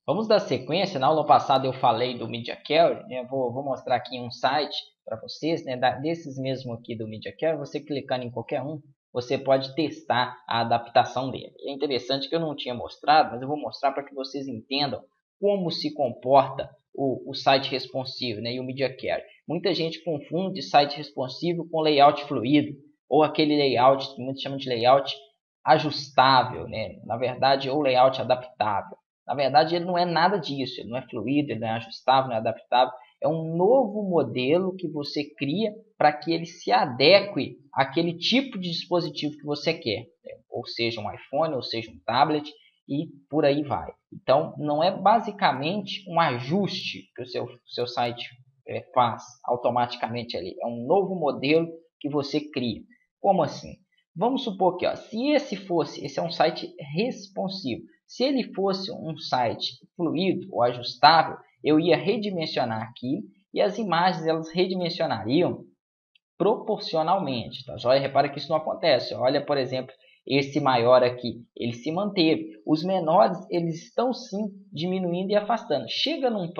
Vamos dar sequência. Na aula passada eu falei do Media Query, né? Vou mostrar aqui um site para vocês, né? Desses mesmo aqui do Media Query, você clicando em qualquer um, você pode testar a adaptação dele. É interessante que eu não tinha mostrado, mas eu vou mostrar para que vocês entendam como se comporta o site responsivo, né? E o Media Query. Muita gente confunde site responsivo com layout fluido, ou aquele layout que muitos chamam de layout ajustável, né? Na verdade, ou layout adaptável. Na verdade, ele não é nada disso, ele não é fluido, ele não é ajustável, não é adaptável. É um novo modelo que você cria para que ele se adeque àquele tipo de dispositivo que você quer, né? Ou seja, um iPhone, ou seja, um tablet, e por aí vai. Então, não é basicamente um ajuste que o seu site faz automaticamente ali. É um novo modelo que você cria. Como assim? Vamos supor que, se esse é um site responsivo. Se ele fosse um site fluido ou ajustável, eu ia redimensionar aqui e as imagens elas redimensionariam proporcionalmente. Tá? Joia? Repara que isso não acontece. Olha, por exemplo, esse maior aqui, ele se manteve. Os menores, eles estão sim diminuindo e afastando. Chega numa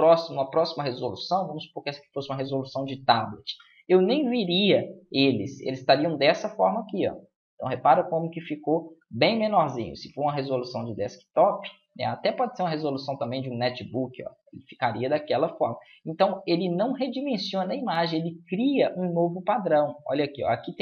próxima resolução, vamos supor que essa fosse uma resolução de tablet, eu nem viria eles estariam dessa forma aqui, ó. Então, repara como que ficou bem menorzinho. Se for uma resolução de desktop, né, até pode ser uma resolução também de um netbook, ó, ele ficaria daquela forma. Então, ele não redimensiona a imagem, ele cria um novo padrão. Olha aqui, ó, aqui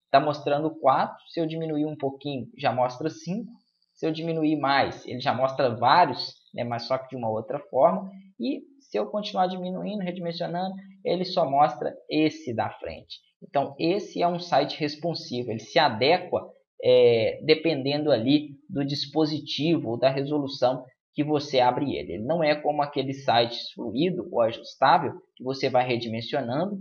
está mostrando 4, se eu diminuir um pouquinho, já mostra 5. Se eu diminuir mais, ele já mostra vários, né, mas só que de uma outra forma. E se eu continuar diminuindo, redimensionando, ele só mostra esse da frente. Então, esse é um site responsivo, ele se adequa dependendo ali do dispositivo ou da resolução que você abre ele. Ele não é como aquele site fluido ou ajustável que você vai redimensionando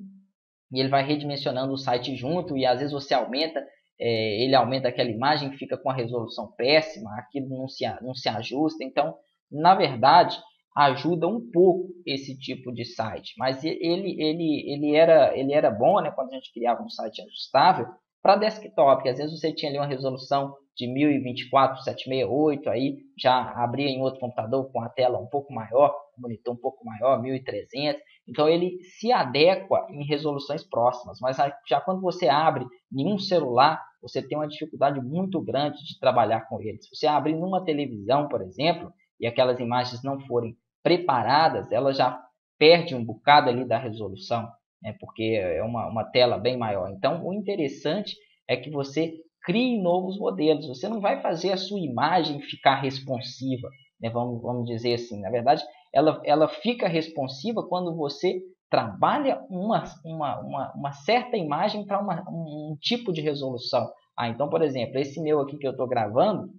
e ele vai redimensionando o site junto e às vezes você aumenta, ele aumenta aquela imagem que fica com a resolução péssima, aquilo não se ajusta. Então, na verdade, ajuda um pouco esse tipo de site, mas ele era bom, né, quando a gente criava um site ajustável para desktop, que às vezes você tinha ali uma resolução de 1024 768, aí já abria em outro computador com a tela um pouco maior, um monitor um pouco maior, 1300. Então ele se adequa em resoluções próximas, mas já quando você abre em um celular, você tem uma dificuldade muito grande de trabalhar com ele. Se você abrir numa televisão, por exemplo, e aquelas imagens não forem preparadas, ela já perde um bocado ali da resolução, né, porque é uma tela bem maior. Então o interessante é que você crie novos modelos. Você não vai fazer a sua imagem ficar responsiva, né, vamos dizer assim. Na verdade, ela fica responsiva quando você trabalha uma certa imagem para um tipo de resolução. Então, por exemplo, esse meu aqui que eu estou gravando,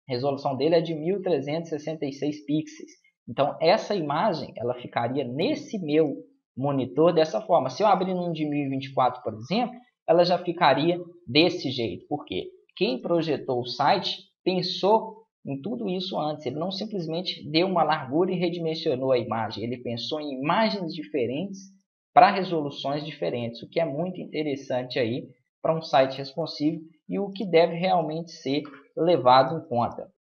a resolução dele é de 1366 pixels. Então, essa imagem ela ficaria nesse meu monitor dessa forma. Se eu abrir um de 1024, por exemplo, ela já ficaria desse jeito. Por quê? Quem projetou o site pensou em tudo isso antes. Ele não simplesmente deu uma largura e redimensionou a imagem. Ele pensou em imagens diferentes para resoluções diferentes, o que é muito interessante aí para um site responsivo e o que deve realmente ser levado em conta.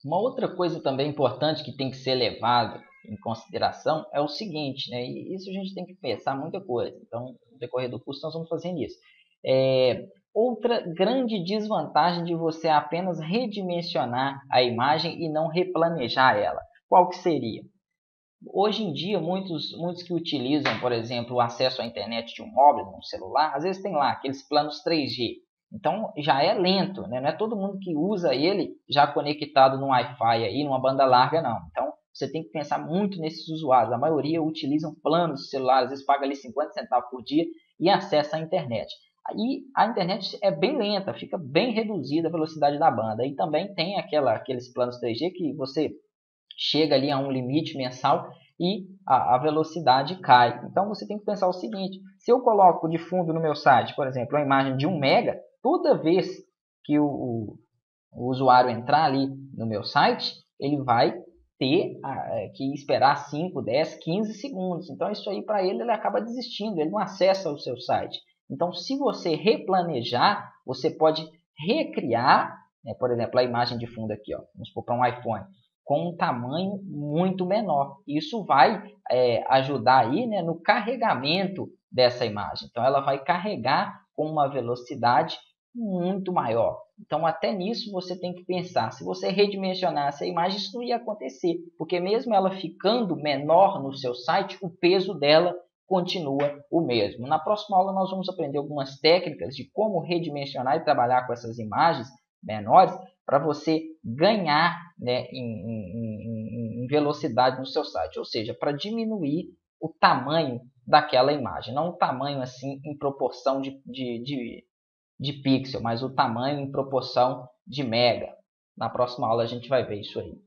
Uma outra coisa também importante que tem que ser levado em consideração é o seguinte, né? E isso a gente tem que pensar muita coisa. Então, no decorrer do curso, nós vamos fazendo isso. Outra grande desvantagem de você apenas redimensionar a imagem e não replanejar ela. Qual que seria? Hoje em dia, muitos que utilizam, por exemplo, o acesso à internet de um móvel, de um celular, às vezes tem lá aqueles planos 3G. Então, já é lento, né? Não é todo mundo que usa ele já conectado no Wi-Fi, aí, numa banda larga, não. Então, você tem que pensar muito nesses usuários. A maioria utilizam planos de celular, às vezes paga ali 50 centavos por dia e acessa a internet. Aí a internet é bem lenta, fica bem reduzida a velocidade da banda. E também tem aqueles planos 3G que você chega ali a um limite mensal e a velocidade cai. Então você tem que pensar o seguinte: se eu coloco de fundo no meu site, por exemplo, uma imagem de 1 mega, toda vez que o usuário entrar ali no meu site, ele vai ter que esperar 5, 10, 15 segundos. Então isso aí para ele acaba desistindo, ele não acessa o seu site. Então se você replanejar, você pode recriar, né, por exemplo, a imagem de fundo aqui, ó, vamos supor para um iPhone. com um tamanho muito menor. Isso vai ajudar aí, né, no carregamento dessa imagem. Então, ela vai carregar com uma velocidade muito maior. Então, até nisso você tem que pensar. Se você redimensionasse a imagem, isso não ia acontecer, porque mesmo ela ficando menor no seu site, o peso dela continua o mesmo. Na próxima aula nós vamos aprender algumas técnicas de como redimensionar e trabalhar com essas imagens menores para você ganhar, né, em velocidade no seu site, ou seja, para diminuir o tamanho daquela imagem, não o tamanho assim em proporção de pixel, mas o tamanho em proporção de mega. Na próxima aula a gente vai ver isso aí.